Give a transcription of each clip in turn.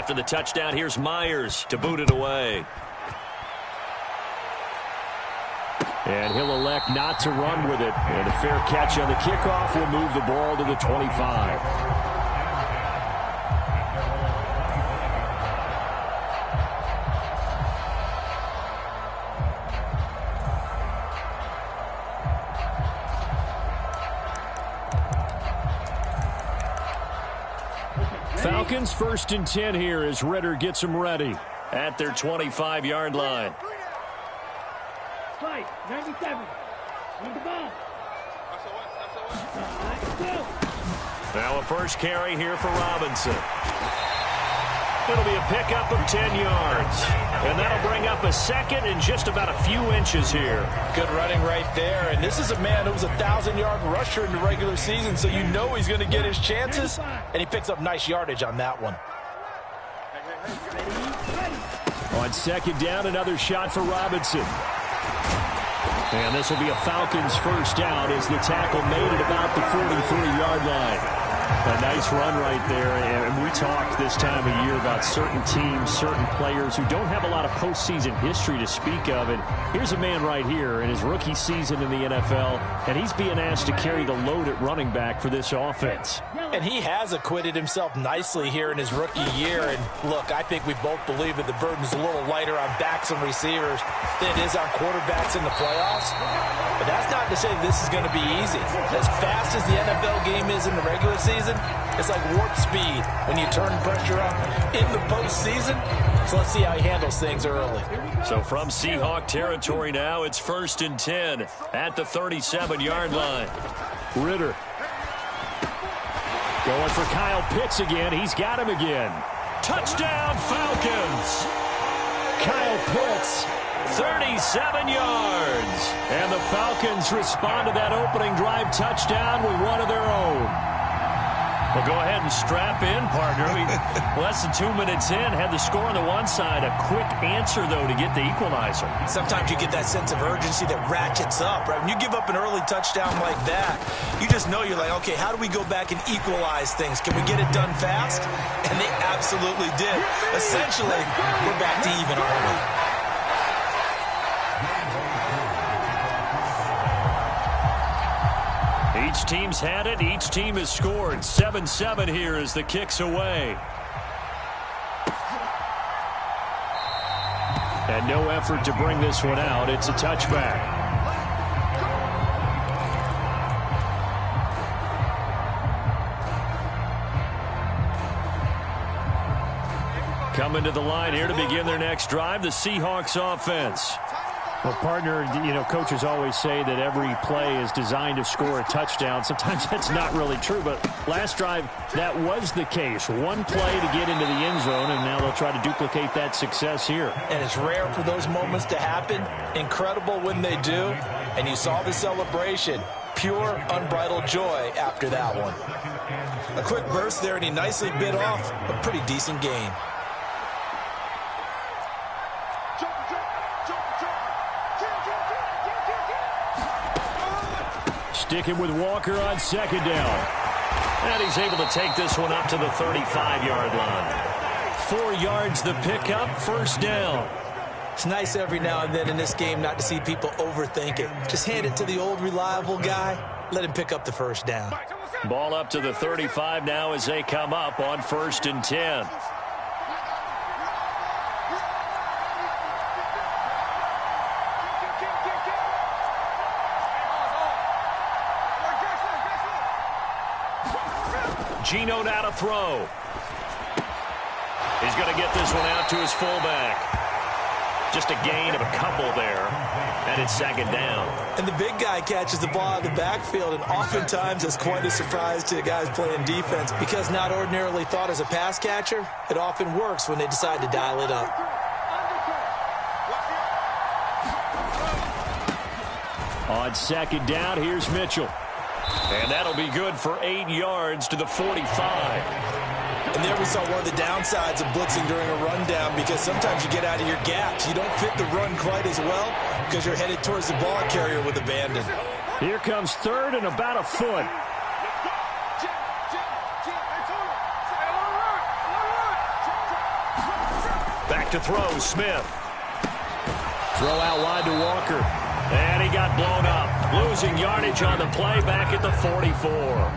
After the touchdown, here's Myers to boot it away. And he'll elect not to run with it. And a fair catch on the kickoff will move the ball to the 25. Falcons 1st and 10 here as Ritter gets them ready. At their 25-yard line. 97. Run the ball. Now a first carry here for Robinson. It'll be a pickup of 10 yards. And that'll bring up a second and just about a few inches here. Good running right there. And this is a man who was a 1,000-yard rusher in the regular season, so you know he's going to get his chances. And he picks up nice yardage on that one. On 2nd down, another shot for Robinson. And this will be a Falcons first down as the tackle made at about the 43-yard line. A nice run right there. And we talk this time of year about certain teams, certain players who don't have a lot of postseason history to speak of. And here's a man right here in his rookie season in the NFL, and he's being asked to carry the load at running back for this offense. And he has acquitted himself nicely here in his rookie year. And look, I think we both believe that the burden's a little lighter on backs and receivers than it is on quarterbacks in the playoffs. But that's not to say this is going to be easy. As fast as the NFL game is in the regular season, it's like warp speed when you turn pressure up in the postseason. So let's see how he handles things early. So from Seahawk territory now, it's 1st and 10 at the 37-yard line. Ritter going for Kyle Pitts again. He's got him again. Touchdown, Falcons! Kyle Pitts, 37 yards. And the Falcons respond to that opening drive touchdown with one of their own. Well, go ahead and strap in, partner. Less than 2 minutes in, had the score on the one side. A quick answer, though, to get the equalizer. Sometimes you get that sense of urgency that ratchets up, right? When you give up an early touchdown like that, you just know you're like, okay, how do we go back and equalize things? Can we get it done fast? And they absolutely did. Essentially, we're back to even, aren't we? Each team's had it. Each team has scored. 7-7 here as the kick's away. And no effort to bring this one out. It's a touchback. Coming to the line here to begin their next drive, the Seahawks offense. Well, partner, coaches always say that every play is designed to score a touchdown. Sometimes that's not really true, but last drive, that was the case. One play to get into the end zone, and now they'll try to duplicate that success here. And it's rare for those moments to happen. Incredible when they do. And you saw the celebration. Pure, unbridled joy after that one. A quick burst there, and he nicely bit off a pretty decent gain. Sticking with Walker on 2nd down. And he's able to take this one up to the 35-yard line. 4 yards the pickup, 1st down. It's nice every now and then in this game not to see people overthink it. Just hand it to the old reliable guy. Let him pick up the 1st down. Ball up to the 35 now as they come up on 1st and 10. Geno now to throw. He's going to get this one out to his fullback. Just a gain of a couple there. And it's 2nd down. And the big guy catches the ball out of the backfield, and oftentimes it's quite a surprise to the guys playing defense because not ordinarily thought as a pass catcher, it often works when they decide to dial it up. On 2nd down, here's Mitchell. And that'll be good for 8 yards to the 45. And there we saw one of the downsides of blitzing during a rundown because sometimes you get out of your gaps. You don't fit the run quite as well because you're headed towards the ball carrier with abandon. Here comes 3rd and about a foot. to throw, Smith. Throw out wide to Walker. And he got blown up. Losing yardage on the play back at the 44.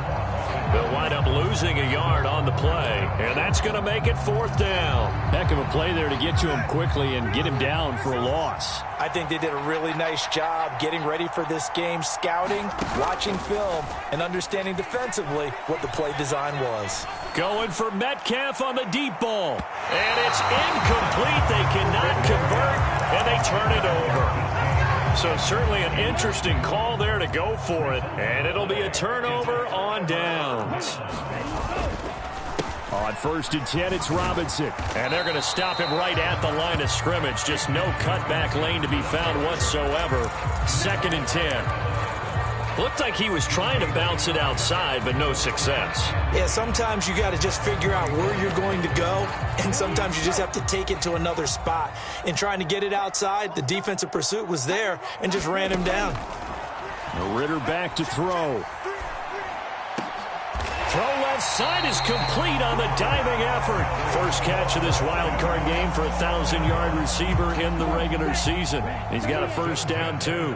They'll wind up losing a yard on the play, and that's going to make it 4th down. Heck of a play there to get to him quickly and get him down for a loss. I think they did a really nice job getting ready for this game, scouting, watching film, and understanding defensively what the play design was. Going for Metcalf on the deep ball. And it's incomplete. They cannot convert, and they turn it over. So certainly an interesting call there to go for it. And it'll be a turnover on downs. On 1st and 10, it's Robinson. And they're going to stop him right at the line of scrimmage. Just no cutback lane to be found whatsoever. 2nd and 10. Looked like he was trying to bounce it outside, but no success. Yeah, sometimes you got to just figure out where you're going to go, and sometimes you just have to take it to another spot. In trying to get it outside, the defensive pursuit was there and just ran him down. Ritter back to throw. Throw left side is complete on the diving effort. First catch of this wild card game for a 1,000-yard receiver in the regular season. He's got a 1st down, too.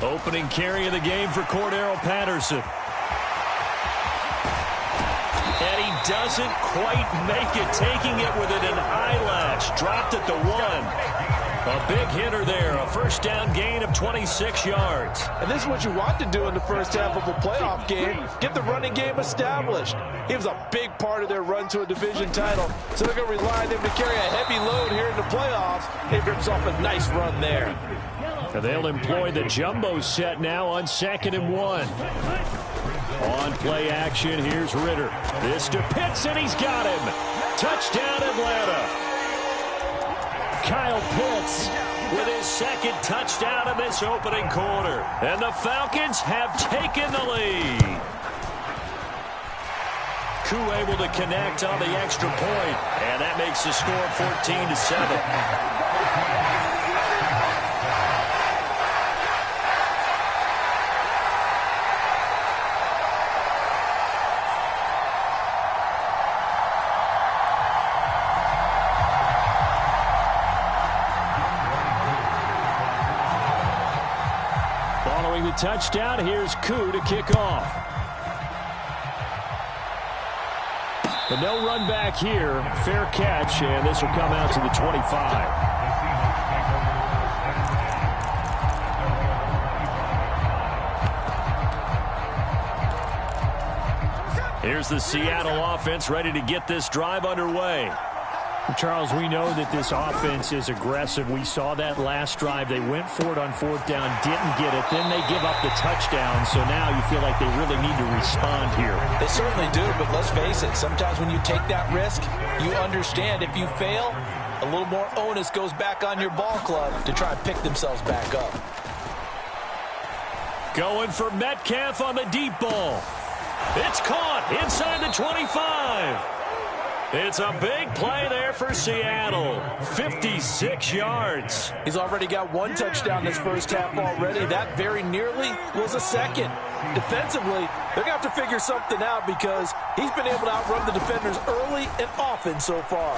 Opening carry of the game for Cordero Patterson. And he doesn't quite make it, taking it within an eyelash. Dropped at the 1. A big hitter there, a 1st down gain of 26 yards. And this is what you want to do in the first half of a playoff game. Get the running game established. He was a big part of their run to a division title. So they're going to rely on him to carry a heavy load here in the playoffs. He rips off a nice run there. And they'll employ the jumbo set now on 2nd and 1. On play action, here's Ritter. This to Pitts, and he's got him. Touchdown, Atlanta. Kyle Pitts with his 2nd touchdown in this opening quarter. And the Falcons have taken the lead. Koo able to connect on the extra point. And that makes the score 14-7. The touchdown, here's Koo to kick off. But no run back here. Fair catch, and this will come out to the 25. Here's the Seattle offense ready to get this drive underway. Charles, we know that this offense is aggressive. We saw that last drive. They went for it on 4th down, didn't get it. Then they give up the touchdown. So now you feel like they really need to respond here. They certainly do, but let's face it. Sometimes when you take that risk, you understand if you fail, a little more onus goes back on your ball club to try and pick themselves back up. Going for Metcalf on the deep ball. It's caught inside the 25. It's a big play there for Seattle. 56 yards. He's already got 1 touchdown this first half already. That very nearly was a 2nd. Defensively, they're going to have to figure something out because he's been able to outrun the defenders early and often so far.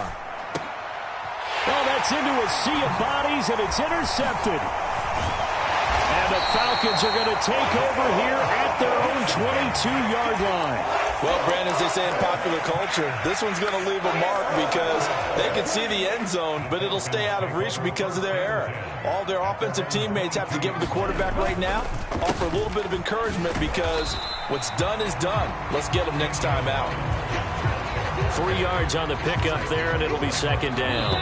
Well, that's into a sea of bodies, and it's intercepted. And the Falcons are going to take over here at their own 22-yard line. Well, Brandon, as they say in popular culture, this one's going to leave a mark because they can see the end zone, but it'll stay out of reach because of their error. All their offensive teammates have to give the quarterback right now, offer a little bit of encouragement because what's done is done. Let's get them next time out. 3 yards on the pickup there, and it'll be 2nd down.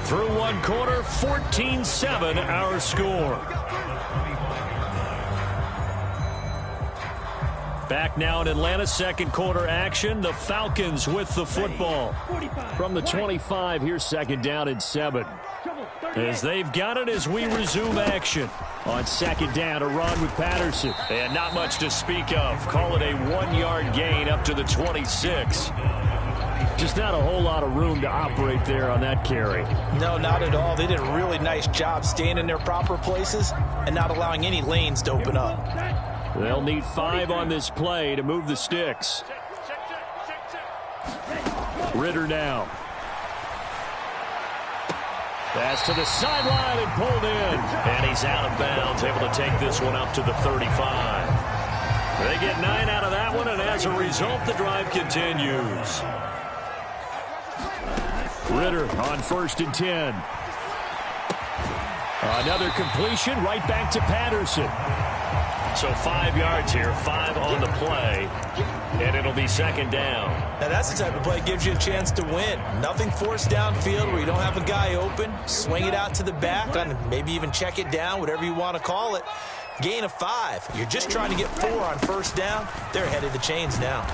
Through 1 quarter, 14-7 our score. Back now in Atlanta, 2nd quarter action. The Falcons with the football. From the 25, here's 2nd down and 7. As they've got it as we resume action. On 2nd down, a run with Patterson. And not much to speak of. Call it a 1-yard gain up to the 26. Just not a whole lot of room to operate there on that carry. No, not at all. They did a really nice job staying in their proper places and not allowing any lanes to open up. They'll need 5 on this play to move the sticks. Ritter now. Pass to the sideline and pulled in. And he's out of bounds, able to take this one up to the 35. They get 9 out of that one, and as a result, the drive continues. Ritter on 1st and 10. Another completion right back to Patterson. So 5 yards here, 5 on the play, and it'll be 2nd down. Now that's the type of play that gives you a chance to win. Nothing forced downfield where you don't have a guy open. Swing it out to the back, and maybe even check it down, whatever you want to call it. Gain of 5. You're just trying to get 4 on 1st down. They're ahead of the chains now.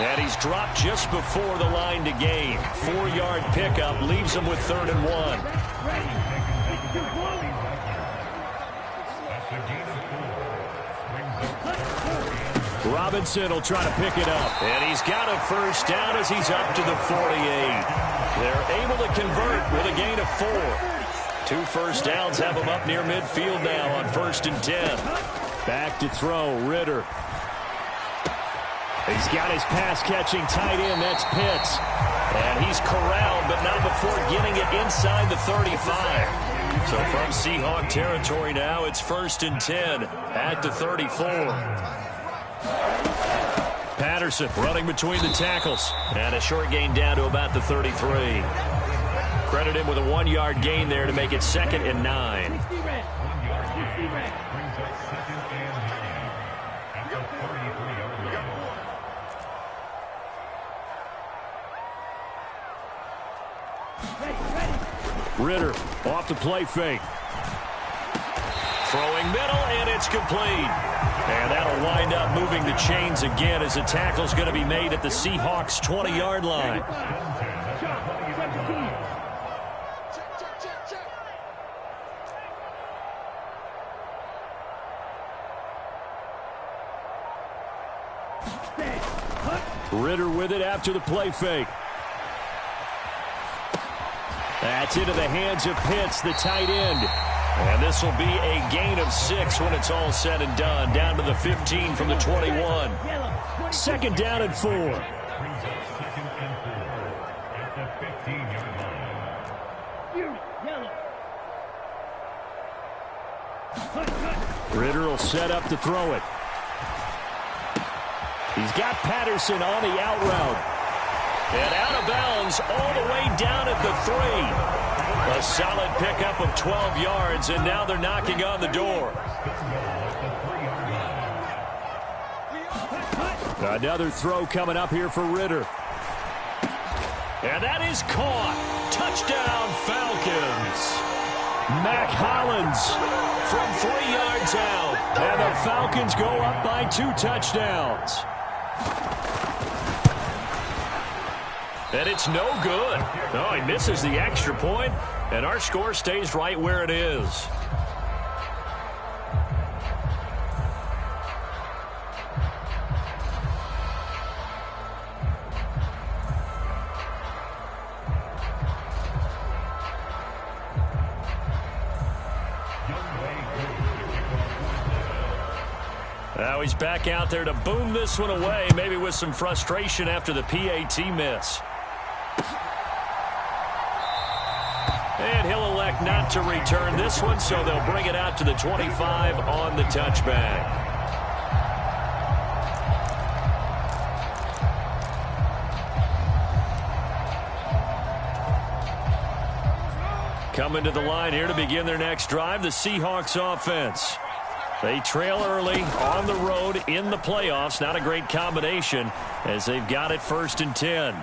And he's dropped just before the line to gain. 4-yard pickup leaves him with 3rd and 1. Robinson will try to pick it up. And he's got a 1st down as he's up to the 48. They're able to convert with a gain of 4. 2 1st downs have him up near midfield now on 1st and 10. Back to throw, Ritter. He's got his pass-catching tight end. That's Pitts. And he's corralled, but not before getting it inside the 35. So from Seahawk territory now, it's 1st and 10 at the 34. Patterson running between the tackles. And a short gain down to about the 33. Credit him with a 1-yard gain there to make it 2nd and 9. Ritter off the play fake. Throwing middle, and it's complete. And that'll wind up moving the chains again as the tackle's going to be made at the Seahawks' 20-yard line. Ritter with it after the play fake. That's into the hands of Pitts, the tight end. And this will be a gain of 6 when it's all said and done. Down to the 15 from the 21. 2nd down and 4. Ritter will set up to throw it. He's got Patterson on the out route. And out of bounds all the way down at the 3. A solid pickup of 12 yards, and now they're knocking on the door. Another throw coming up here for Ritter. And that is caught. Touchdown, Falcons. Mac Hollins from 3 yards out. And the Falcons go up by 2 touchdowns. And it's no good. Oh, he misses the extra point, and our score stays right where it is. Now he's back out there to boom this one away, maybe with some frustration after the PAT miss. And he'll elect not to return this one, so they'll bring it out to the 25 on the touchback. Coming to the line here to begin their next drive, the Seahawks offense. They trail early on the road in the playoffs. Not a great combination as they've got it 1st and 10.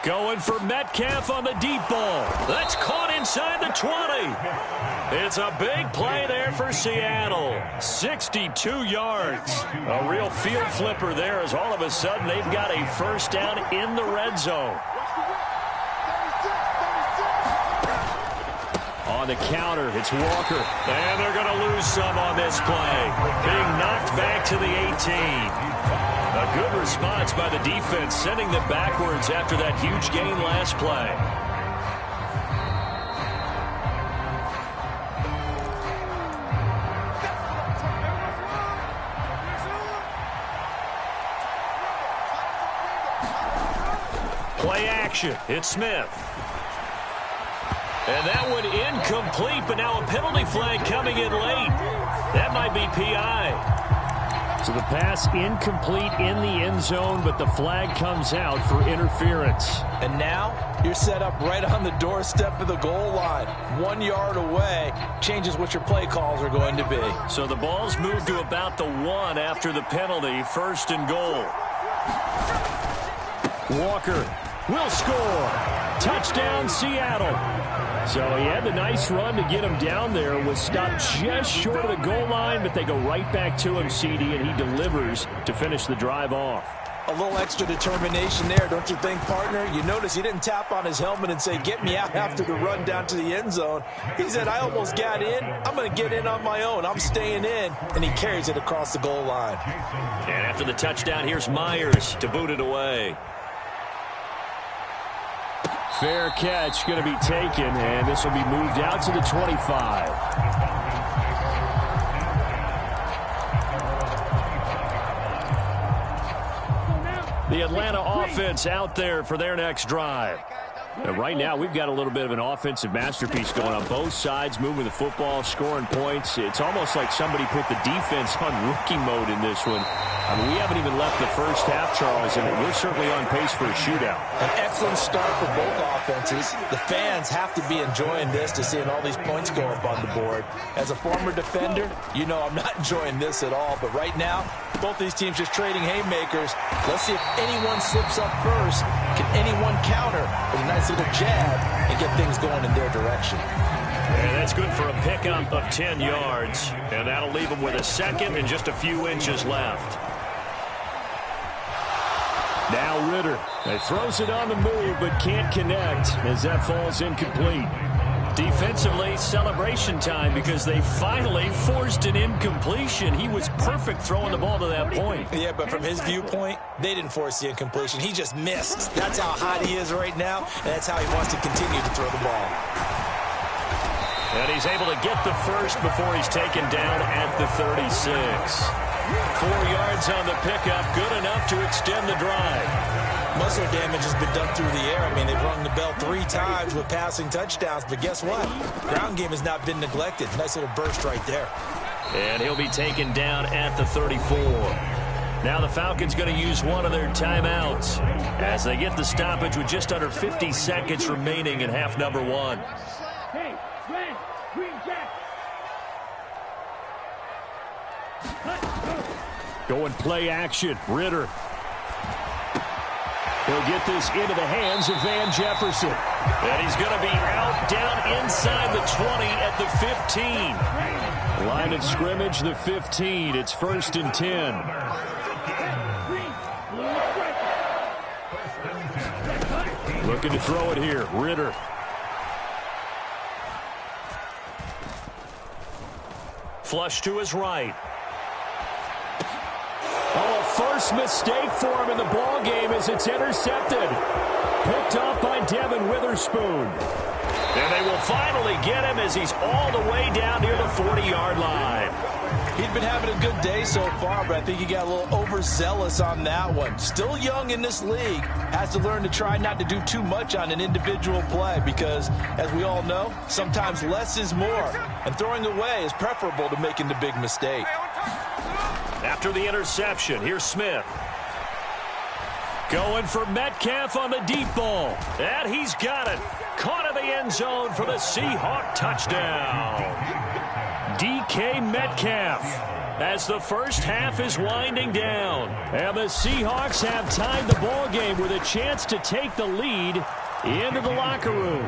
Going for Metcalf on the deep ball. That's caught inside the 20. It's a big play there for Seattle. 62 yards. A real field flipper there as all of a sudden they've got a 1st down in the red zone. On the counter, it's Walker. And they're going to lose some on this play. Being knocked back to the 18. A good response by the defense, sending them backwards after that huge gain last play. Play action. It's Smith. And that one incomplete, but now a penalty flag coming in late. That might be PI. So the pass incomplete in the end zone, but the flag comes out for interference. And now you're set up right on the doorstep of the goal line. 1 yard away changes what your play calls are going to be. So the ball's moved to about the 1 after the penalty. First and goal. Walker will score. Touchdown, Seattle. So he had the nice run to get him down there, was stopped just short of the goal line, but they go right back to him, CD, and he delivers to finish the drive off. A little extra determination there, don't you think, partner? You notice he didn't tap on his helmet and say, get me out after the run down to the end zone. He said, I almost got in. I'm going to get in on my own. I'm staying in. And he carries it across the goal line. And after the touchdown, here's Myers to boot it away. Fair catch going to be taken, and this will be moved out to the 25. The Atlanta offense out there for their next drive. And right now, we've got a little bit of an offensive masterpiece going on both sides, moving the football, scoring points. It's almost like somebody put the defense on rookie mode in this one. I mean, we haven't even left the first half, Charles, and we're certainly on pace for a shootout. An excellent start for both offenses. The fans have to be enjoying this to seeing all these points go up on the board. As a former defender, you know I'm not enjoying this at all. But right now, both these teams just trading haymakers. Let's see if anyone slips up first. Can anyone counter with a nice little jab and get things going in their direction? And that's good for a pickup of 10 yards. And that'll leave them with a second and just a few inches left. Now Ritter. He throws it on the move but can't connect as that falls incomplete. Defensively, celebration time because they finally forced an incompletion. He was perfect throwing the ball to that point. Yeah, but from his viewpoint, they didn't force the incompletion. He just missed. That's how hot he is right now, and that's how he wants to continue to throw the ball. And he's able to get the first before he's taken down at the 36. 4 yards on the pickup, good enough to extend the drive. Muscle damage has been done through the air. I mean, they've rung the bell 3 times with passing touchdowns, but guess what? Ground game has not been neglected. Nice little burst right there. And he'll be taken down at the 34. Now the Falcons going to use one of their timeouts as they get the stoppage with just under 50 seconds remaining in half number 1. Hey, Glenn, Green Jack. Going play action. Ritter. He'll get this into the hands of Van Jefferson. And he's going to be out down inside the 20 at the 15. Line of scrimmage, the 15. It's 1st and 10. Looking to throw it here. Ritter. Flush to his right. Oh, first mistake for him in the ball game as it's intercepted. Picked off by Devin Witherspoon. And they will finally get him as he's all the way down near the 40-yard line. He'd been having a good day so far, but I think he got a little overzealous on that one. Still young in this league. Has to learn to try not to do too much on an individual play because, as we all know, sometimes less is more. And throwing away is preferable to making the big mistake. After the interception, here's Smith. Going for Metcalf on the deep ball. And he's got it. Caught in the end zone for the Seahawk touchdown. DK Metcalf as the first half is winding down. And the Seahawks have tied the ball game with a chance to take the lead into the locker room.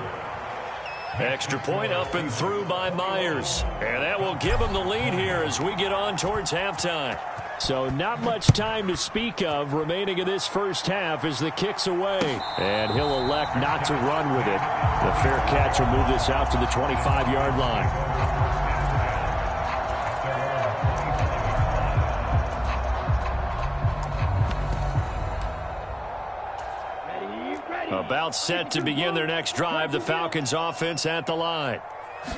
Extra point up and through by Myers. And that will give them the lead here as we get on towards halftime. So not much time to speak of remaining in this first half as the kick's away. And he'll elect not to run with it. The fair catch will move this out to the 25-yard line. About set to begin their next drive, the Falcons offense at the line.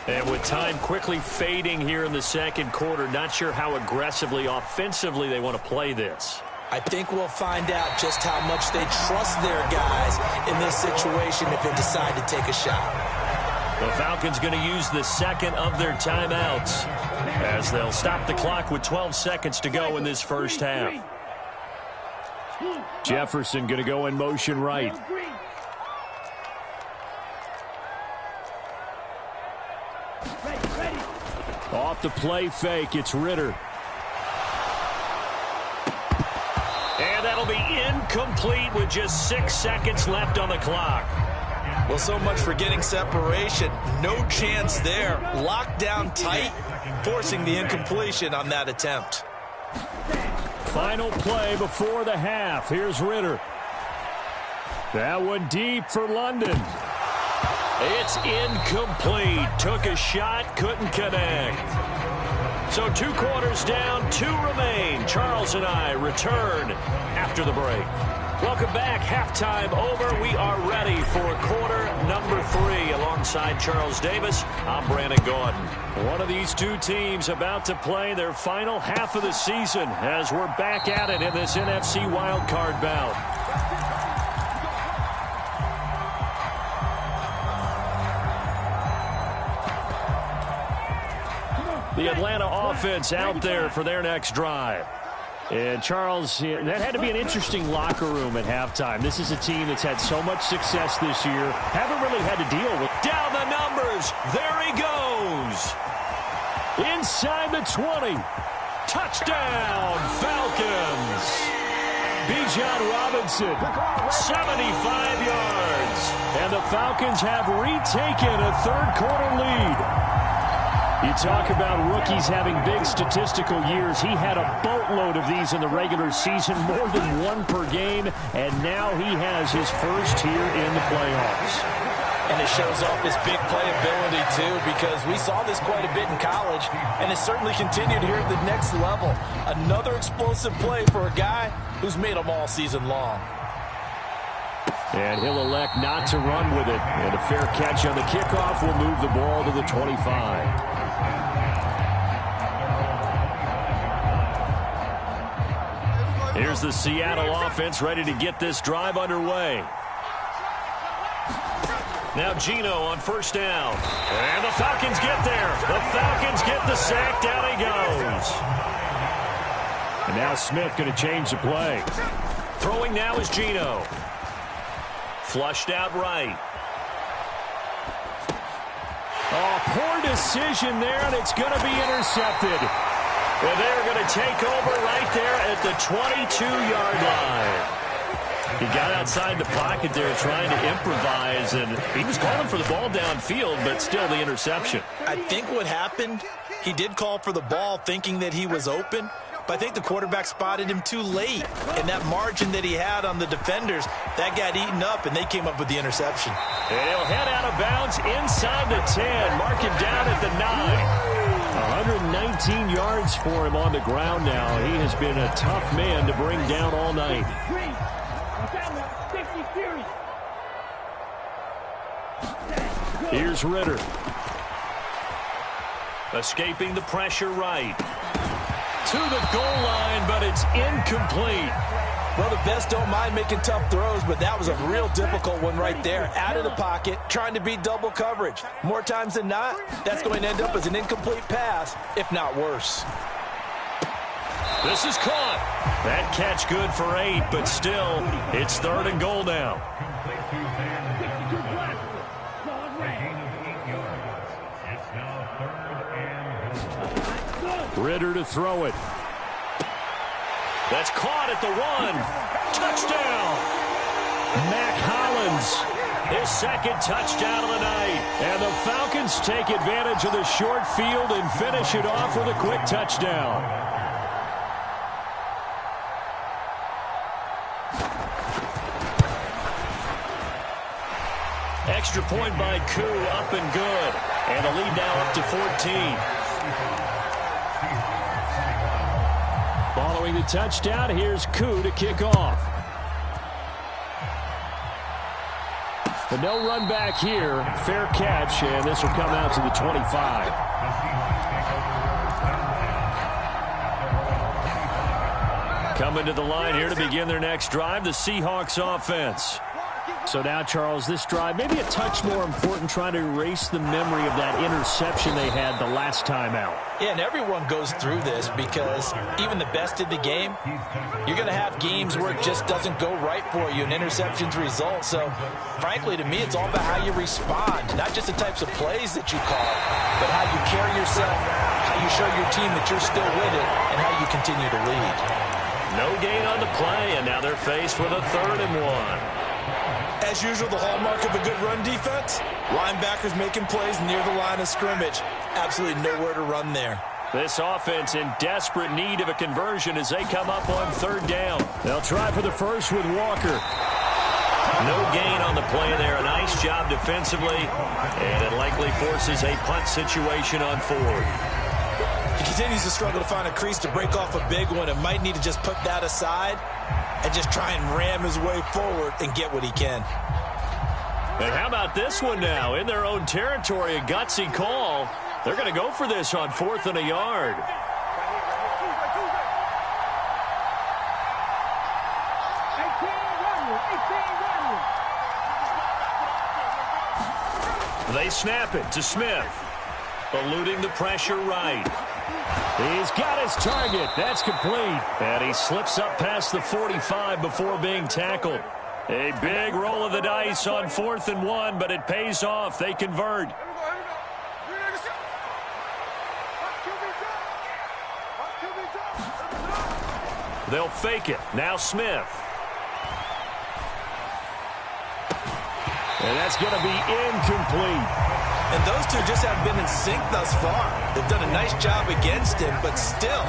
And with time quickly fading here in the second quarter, not sure how aggressively, offensively they want to play this. I think we'll find out just how much they trust their guys in this situation if they decide to take a shot. The Falcons going to use the second of their timeouts as they'll stop the clock with 12 seconds to go in this first half. Jefferson going to go in motion right. Off the play fake, it's Ritter. And that'll be incomplete with just 6 seconds left on the clock. Well, so much for getting separation. No chance there. Locked down tight, forcing the incompletion on that attempt. Final play before the half. Here's Ritter. That one deep for London. It's incomplete. Took a shot, couldn't connect. So 2 quarters down, 2 remain. Charles and I return after the break. Welcome back. Halftime over. We are ready for quarter number 3. Alongside Charles Davis, I'm Brandon Gordon. One of these two teams about to play their final half of the season as we're back at it in this NFC wildcard bout. The Atlanta offense out there for their next drive. And Charles, that had to be an interesting locker room at halftime. This is a team that's had so much success this year. Haven't really had to deal with. Down the numbers. There he goes. Inside the 20. Touchdown, Falcons. Bijan Robinson, 75 yards. And the Falcons have retaken a third-quarter lead. You talk about rookies having big statistical years. He had a boatload of these in the regular season, more than 1 per game, and now he has his first here in the playoffs. And it shows off his big playability, too, because we saw this quite a bit in college, and it certainly continued here at the next level. Another explosive play for a guy who's made them all season long. And he'll elect not to run with it. And a fair catch on the kickoff will move the ball to the 25. Here's the Seattle offense ready to get this drive underway. Now Geno on first down. And the Falcons get there. The Falcons get the sack. Down he goes. And now Smith going to change the play. Throwing now is Geno. Flushed out right. Oh, poor decision there, and it's going to be intercepted. And they're going to take over right there at the 22-yard line. He got outside the pocket there trying to improvise, and he was calling for the ball downfield, but still the interception. I think what happened, he did call for the ball thinking that he was open, but I think the quarterback spotted him too late. And that margin that he had on the defenders, that got eaten up, and they came up with the interception. And he'll head out of bounds inside the 10. Mark him down at the 9. 119 yards for him on the ground now. He has been a tough man to bring down all night. Here's Ritter. Escaping the pressure right. To the goal line, but it's incomplete. Well, the best don't mind making tough throws, but that was a real difficult one right there. Out of the pocket, trying to beat double coverage. More times than not, that's going to end up as an incomplete pass, if not worse. This is caught. That catch good for 8, but still, it's 3rd and goal now. Ritter to throw it. That's caught at the 1. Touchdown. Mac Hollins. His 2nd touchdown of the night. And the Falcons take advantage of the short field and finish it off with a quick touchdown. Extra point by Koo, up and good. And the lead now up to 14. Following the touchdown, here's Koo to kick off. But no run back here. Fair catch, and this will come out to the 25. Coming to the line here to begin their next drive, the Seahawks offense. So now, Charles, this drive maybe a touch more important, trying to erase the memory of that interception they had the last time out. Yeah, and everyone goes through this because even the best in the game, you're going to have games where it just doesn't go right for you and interceptions result. So, frankly, to me, it's all about how you respond, not just the types of plays that you call, but how you carry yourself, how you show your team that you're still with it, and how you continue to lead. No gain on the play, and now they're faced with a 3rd and 1. As usual, the hallmark of a good run defense, linebackers making plays near the line of scrimmage. Absolutely nowhere to run there. This offense in desperate need of a conversion as they come up on 3rd down. They'll try for the first with Walker. No gain on the play there. A nice job defensively, and it likely forces a punt situation on 4th. He continues to struggle to find a crease to break off a big one and might need to just put that aside and just try and ram his way forward and get what he can. And how about this one now? In their own territory, a gutsy call. They're going to go for this on 4th and a yard. They snap it to Smith. Eluding the pressure right. He's got his target. That's complete. And he slips up past the 45 before being tackled. A big roll of the dice on 4th and 1, but it pays off. They convert. They'll fake it. Now Smith. And that's going to be incomplete. And those two just haven't been in sync thus far. They've done a nice job against him, but still,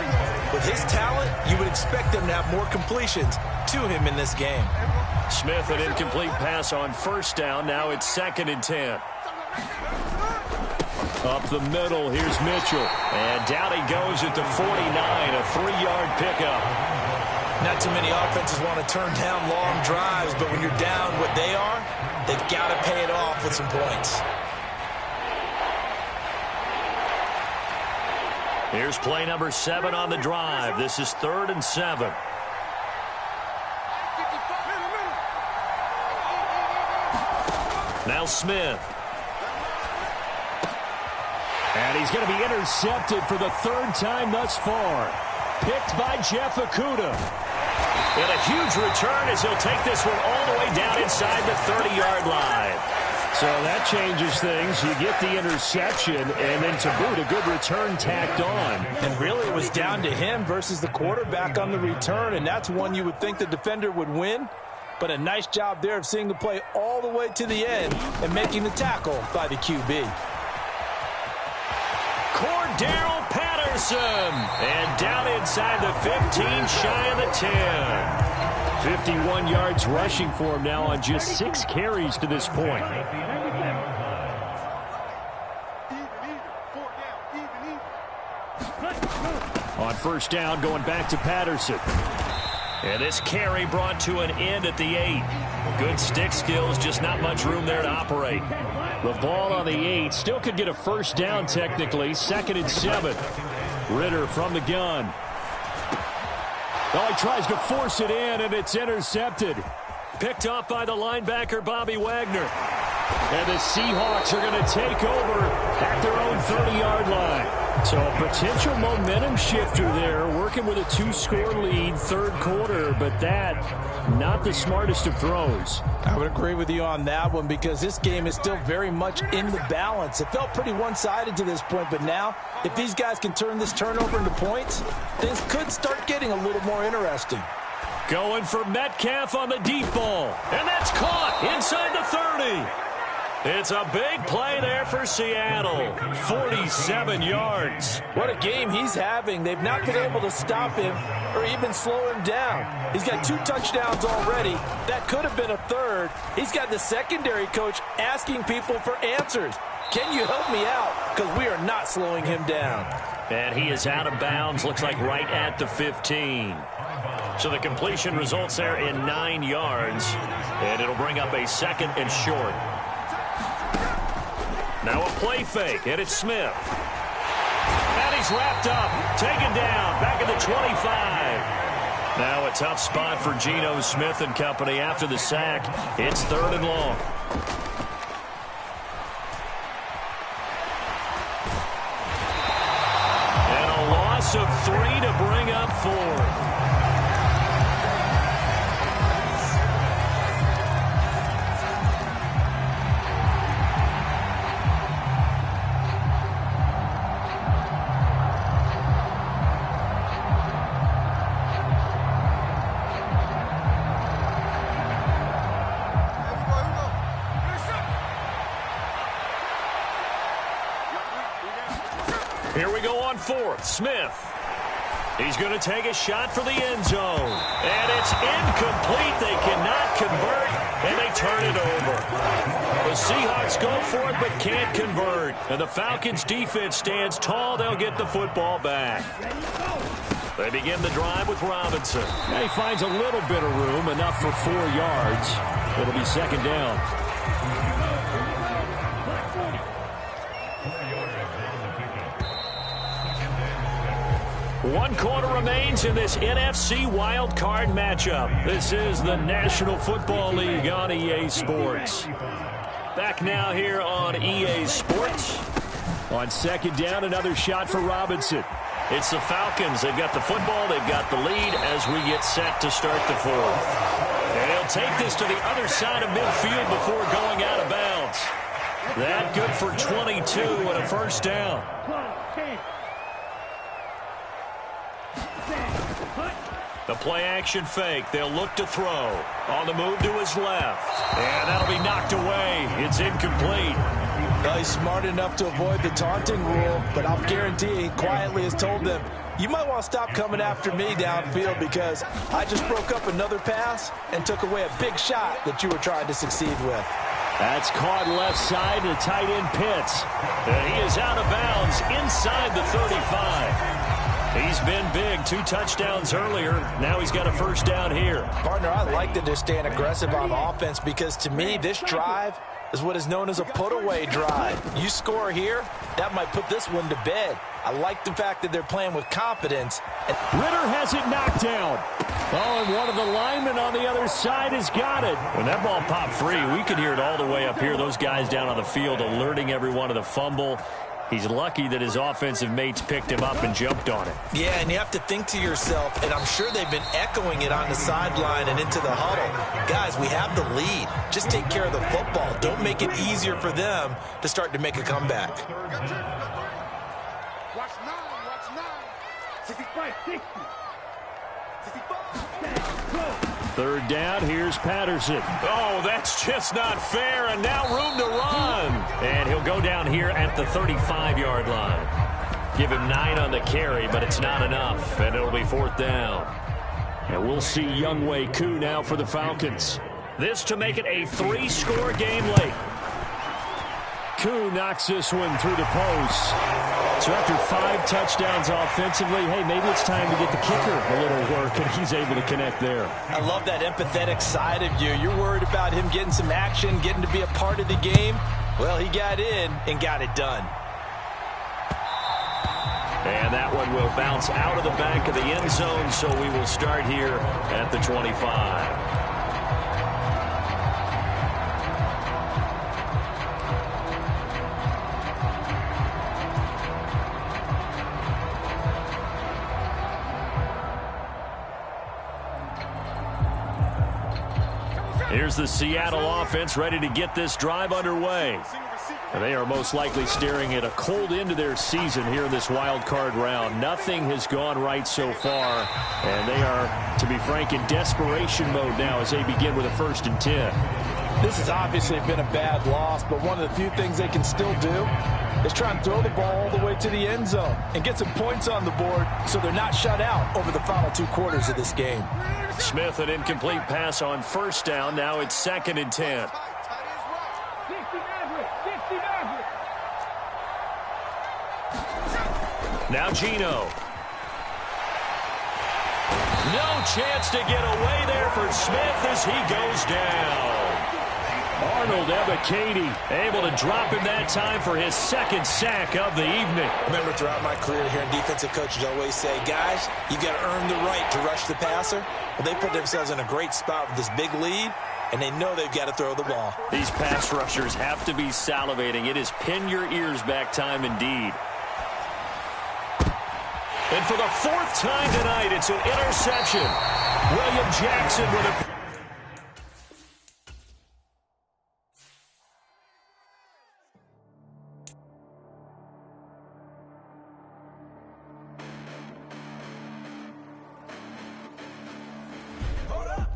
with his talent, you would expect them to have more completions to him in this game. Smith, an incomplete pass on 1st down. Now it's 2nd and 10. Up the middle, here's Mitchell. And down he goes at the 49, a 3-yard pickup. Not too many offenses want to turn down long drives, but when you're down what they are, they've got to pay it off with some points. Here's play number 7 on the drive. This is 3rd and 7. Now Smith. And he's going to be intercepted for the 3rd time thus far. Picked by Jeff Okudah. And a huge return as he'll take this one all the way down inside the 30-yard line. So that changes things. You get the interception, and then to boot, a good return tacked on. And really, it was down to him versus the quarterback on the return, and that's one you would think the defender would win. But a nice job there of seeing the play all the way to the end and making the tackle by the QB. Cordero Patterson. And down inside the 15, shy of the 10. 51 yards rushing for him now on just 6 carries to this point. On 1st down, going back to Patterson. And this carry brought to an end at the 8. Good stick skills, just not much room there to operate. The ball on the 8. Still could get a 1st down technically. 2nd and 7. Ritter from the gun. Oh, he tries to force it in, and it's intercepted. Picked off by the linebacker, Bobby Wagner. And the Seahawks are going to take over at their own 30-yard line. So a potential momentum shifter there, working with a 2-score lead, 3rd quarter, but that, not the smartest of throws. I would agree with you on that one because this game is still very much in the balance. It felt pretty one-sided to this point, but now, if these guys can turn this turnover into points, things could start getting a little more interesting. Going for Metcalf on the deep ball. And that's caught inside the 30. It's a big play there for Seattle. 47 yards. What a game he's having. They've not been able to stop him or even slow him down. He's got 2 touchdowns already. That could have been a 3rd. He's got the secondary coach asking people for answers. Can you help me out? Because we are not slowing him down. And he is out of bounds, looks like right at the 15. So the completion results there in 9 yards. And it'll bring up a 2nd and short. Now a play fake, and it's Smith. And he's wrapped up, taken down, back at the 25. Now a tough spot for Geno Smith and company after the sack. It's 3rd and long. And a loss of 3 to bring up 4th. Here we go on 4th. Smith. He's going to take a shot for the end zone. And it's incomplete. They cannot convert, and they turn it over. The Seahawks go for it but can't convert. And the Falcons' defense stands tall. They'll get the football back. They begin the drive with Robinson. And he finds a little bit of room, enough for 4 yards. It'll be 2nd down. One quarter remains in this NFC wildcard matchup. This is the National Football League on EA Sports. Back now here on EA Sports. On 2nd down, another shot for Robinson. It's the Falcons. They've got the football. They've got the lead as we get set to start the 4th. And he'll take this to the other side of midfield before going out of bounds. That good for 22 and a 1st down. The play-action fake. They'll look to throw. On the move to his left. And that'll be knocked away. It's incomplete. Well, he's smart enough to avoid the taunting rule, but I'll guarantee he quietly has told them, you might want to stop coming after me downfield because I just broke up another pass and took away a big shot that you were trying to succeed with. That's caught left side to tight end Pitts. And he is out of bounds inside the 35. He's been big. 2 touchdowns earlier. Now he's got a 1st down here. Partner, I like that they're staying aggressive on offense because to me, this drive is what is known as a put-away drive. You score here, that might put this one to bed. I like the fact that they're playing with confidence. Ritter has it knocked down. Oh, and one of the linemen on the other side has got it. When that ball popped free, we could hear it all the way up here. Those guys down on the field alerting everyone of the fumble. He's lucky that his offensive mates picked him up and jumped on it. Yeah, and you have to think to yourself, and I'm sure they've been echoing it on the sideline and into the huddle. Guys, we have the lead. Just take care of the football. Don't make it easier for them to start to make a comeback. Watch 9, watch 9. 65, 60. 65. 3rd down, here's Patterson. Oh, that's just not fair, and now room to run. And he'll go down here at the 35-yard line. Give him 9 on the carry, but it's not enough, and it'll be 4th down. And we'll see Younghoe Koo now for the Falcons. This to make it a 3-score game late. Koo knocks this one through the post. So after 5 touchdowns offensively, hey, maybe it's time to get the kicker a little work, and he's able to connect there. I love that empathetic side of you. You're worried about him getting some action, getting to be a part of the game. Well, he got in and got it done. And that one will bounce out of the back of the end zone, so we will start here at the 25. Here's the Seattle offense ready to get this drive underway. And they are most likely staring at a cold end to their season here in this wild card round. Nothing has gone right so far, and they are, to be frank, in desperation mode now as they begin with a 1st and 10. This has obviously been a bad loss, but one of the few things they can still do is try and throw the ball all the way to the end zone and get some points on the board so they're not shut out over the final 2 quarters of this game. Smith, an incomplete pass on 1st down. Now it's 2nd and 10. Now Geno. No chance to get away there for Smith as he goes down. Arnold Ebiketie able to drop him that time for his second sack of the evening. Remember, throughout my career here in defensive coaches always say, guys, you got to earn the right to rush the passer. Well, they put themselves in a great spot with this big lead, and they know they've got to throw the ball. These pass rushers have to be salivating. It is pin your ears back time indeed. And for the fourth time tonight, it's an interception. William Jackson with a...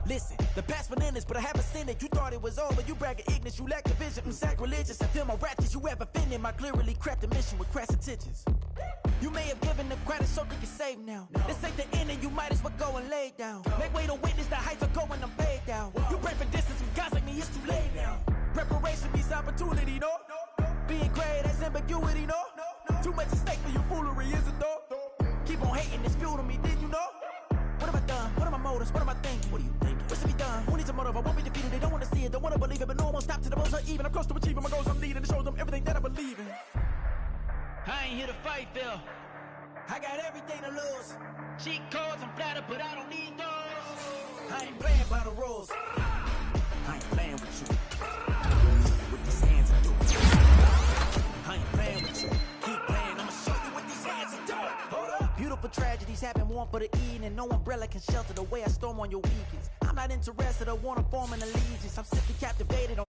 Listen, the past bananas, but I haven't seen it. You thought it was over, you bragging ignorance, you lack the vision. I'm sacrilegious, I feel my ratchets, you ever offended my clearly crafted mission with crass intentions. You may have given the credit so you can save now. This ain't the end and you might as well go and lay down. Make way to witness the heights are going, I'm paid down. You pray for distance with guys like me, it's too late now. Preparation means opportunity, no? Being great, that's ambiguity, no? Too much at stake for your foolery, is it though? Keep on hating, it's fuel to me, did you know? What have I done? What are my motives? What am I thinking? What are you thinking? What's to be done? Who needs a motive? I won't be defeated. They don't want to see it, don't want to believe it, but no one won't stop to the most even. I'm close to achieving my goals. I'm leading to show them everything that I believe in. I ain't here to fight, Phil. I got everything to lose. Cheat codes, I'm flattered, but I don't need those. I ain't playing by the rules. I ain't playing with you. With these hands I do. I ain't playing with you. Keep playing, I'ma show you what these hands I do. Hold up. Beautiful tragedies happen, one for the eating, and no umbrella can shelter the way I storm on your weekends. I'm not interested, I wanna form an allegiance. I'm simply captivated on